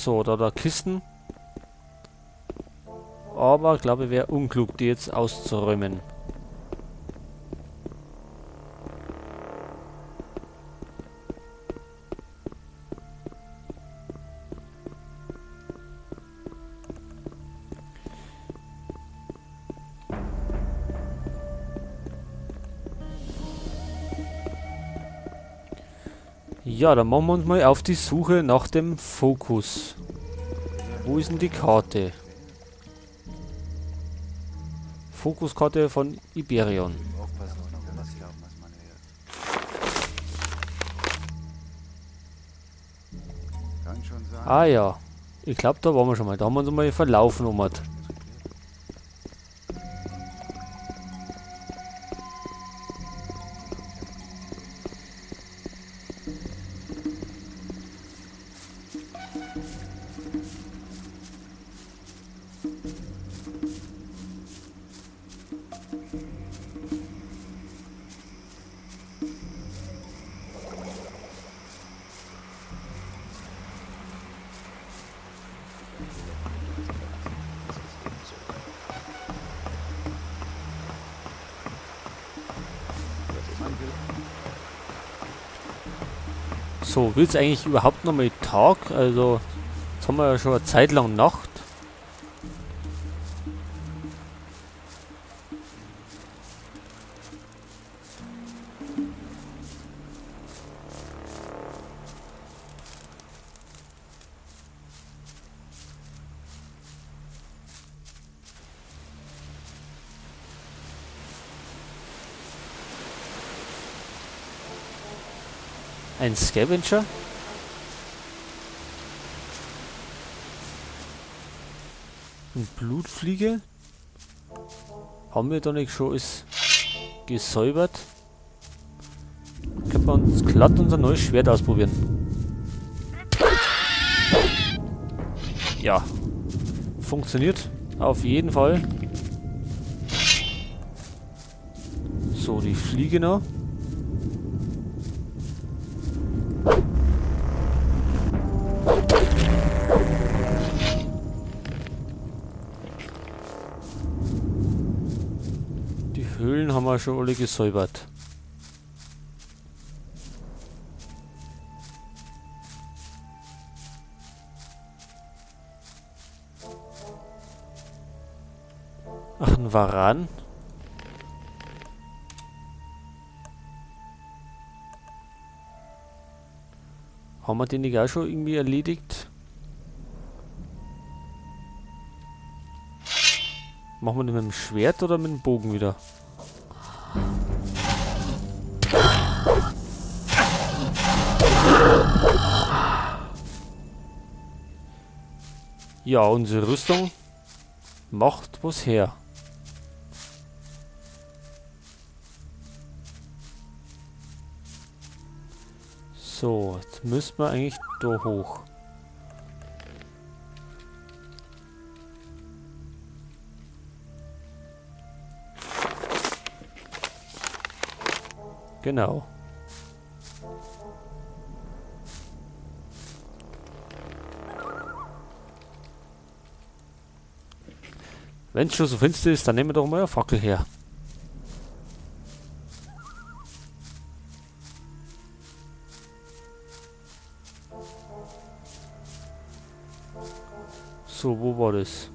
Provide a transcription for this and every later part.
So, da Kisten. Aber ich glaube, wäre unklug, die jetzt auszuräumen. Ja, dann machen wir uns mal auf die Suche nach dem Fokus. Wo ist denn die Karte? Fokuskarte von Iberion. Aufpassen auf noch was glauben, was man hört. Kann schon sein. Ah ja, ich glaube, da waren wir schon mal. Da haben wir uns mal verlaufen. So, will es eigentlich überhaupt noch mal Tag? Also, jetzt haben wir ja schon eine Zeit lang Nacht. Ein Scavenger. Eine Blutfliege. Haben wir da nicht schon alles gesäubert? Können wir uns glatt unser neues Schwert ausprobieren. Ja. Funktioniert. Auf jeden Fall. So, die Fliege noch. Höhlen haben wir schon alle gesäubert. Ach, ein Varan. Haben wir den nicht auch schon irgendwie erledigt? Machen wir den mit dem Schwert oder mit dem Bogen wieder? Ja, unsere Rüstung macht was her. So, jetzt müssen wir eigentlich da hoch. Genau. Wenn es schon so finster ist, dann nehmen wir doch mal eine Fackel her. So, wo war das?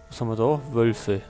Was haben wir da? Wölfe.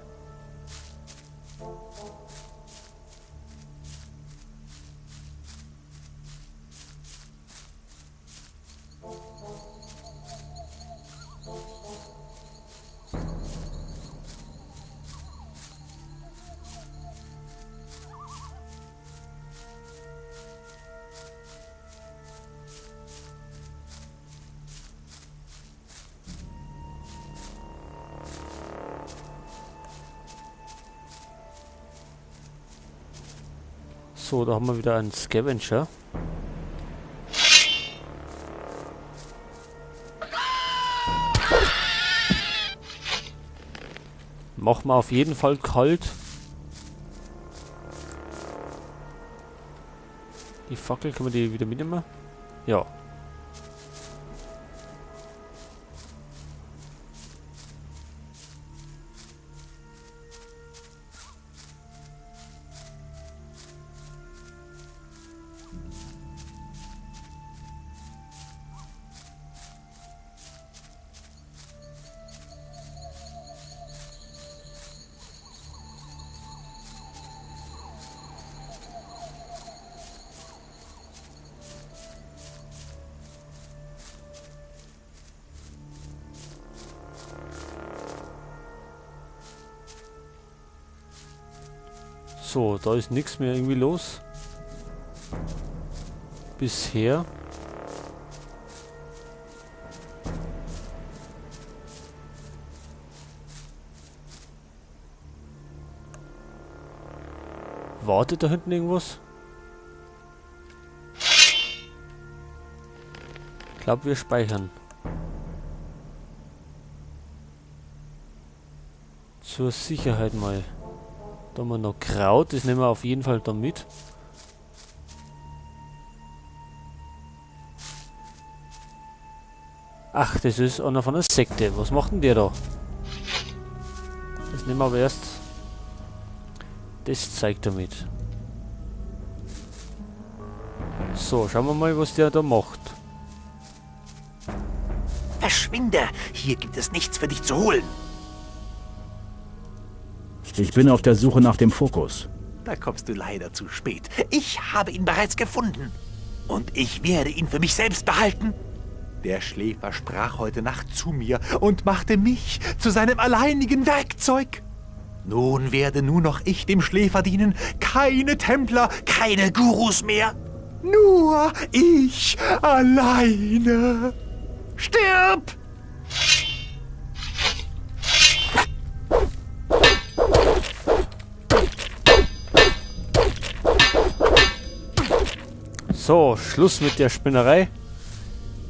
So, da haben wir wieder einen Scavenger. machen wir auf jeden Fall kalt. Die Fackel, können wir die wieder mitnehmen? Ja. So, da ist nichts mehr irgendwie los. Bisher. Wartet da hinten irgendwas? Ich glaube, wir speichern. Zur Sicherheit mal. Da haben wir noch Kraut, das nehmen wir auf jeden Fall da mit. Ach, das ist einer von der Sekte. Was macht denn der da? Das nehmen wir aber erst. Das zeigt er mit. So, schauen wir mal, was der da macht. Verschwinde! Hier gibt es nichts für dich zu holen. Ich bin auf der Suche nach dem Fokus. Da kommst du leider zu spät. Ich habe ihn bereits gefunden. Und ich werde ihn für mich selbst behalten. Der Schläfer sprach heute Nacht zu mir und machte mich zu seinem alleinigen Werkzeug. Nun werde nur noch ich dem Schläfer dienen. Keine Templer, keine Gurus mehr. Nur ich alleine. Stirb! So, Schluss mit der Spinnerei.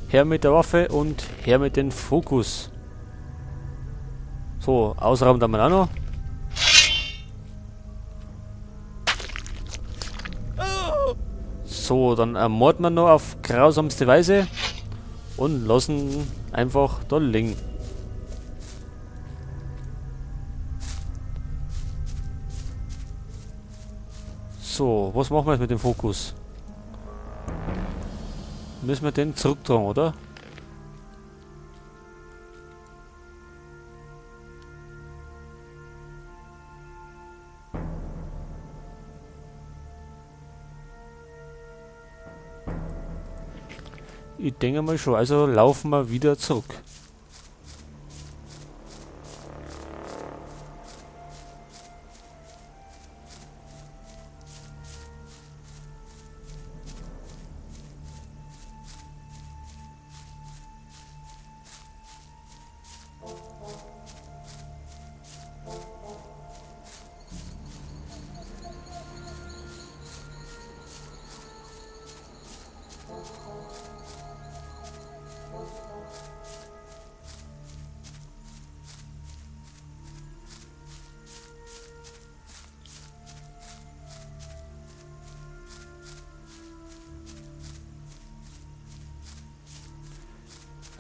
Her mit der Waffe und her mit dem Fokus. So, ausrauben dann mal auch noch. So, dann ermorden wir noch auf grausamste Weise und lassen einfach da liegen. So, was machen wir jetzt mit dem Fokus? Müssen wir den zurücktragen, oder? Ich denke mal schon, also laufen wir wieder zurück.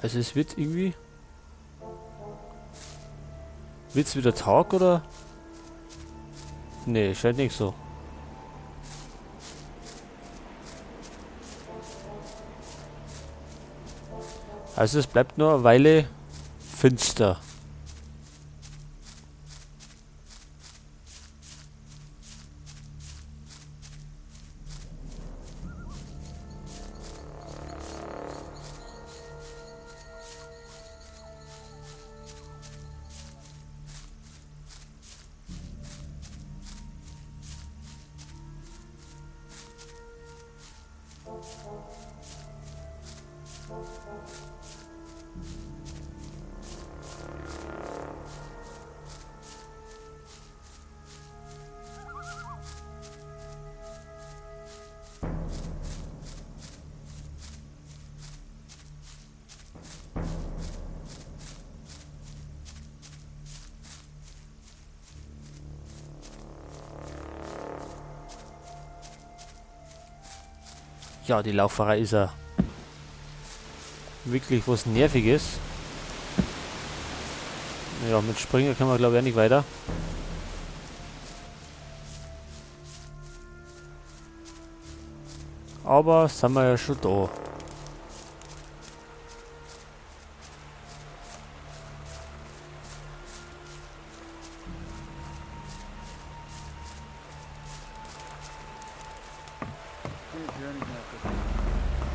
Also es wird irgendwie... Wird's wieder Tag oder? Nee, scheint nicht so. Also es bleibt nur eine Weile finster. Ja, die Lauferei ist ja wirklich was Nerviges. Ja, mit Springen können wir glaube ich auch nicht weiter. Aber sind wir ja schon da.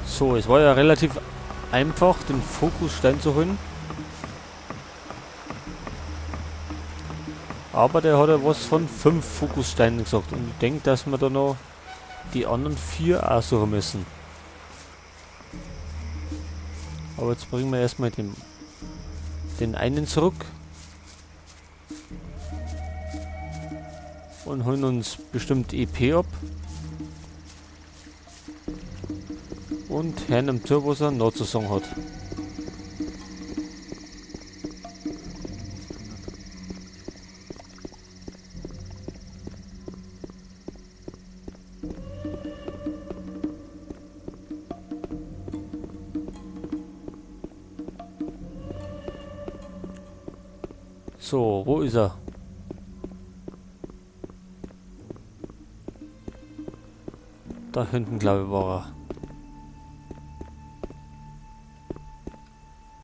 So, es war ja relativ einfach, den Fokusstein zu holen. Aber der hat ja was von 5 Fokussteinen gesagt. Und ich denke, dass wir da noch die anderen 4 auch suchen müssen. Aber jetzt bringen wir erstmal den einen zurück. Und holen uns bestimmt EP ab. Und hören ihm zu, was er noch zu sagen hat. So, wo ist er? Da hinten, glaube ich, war er.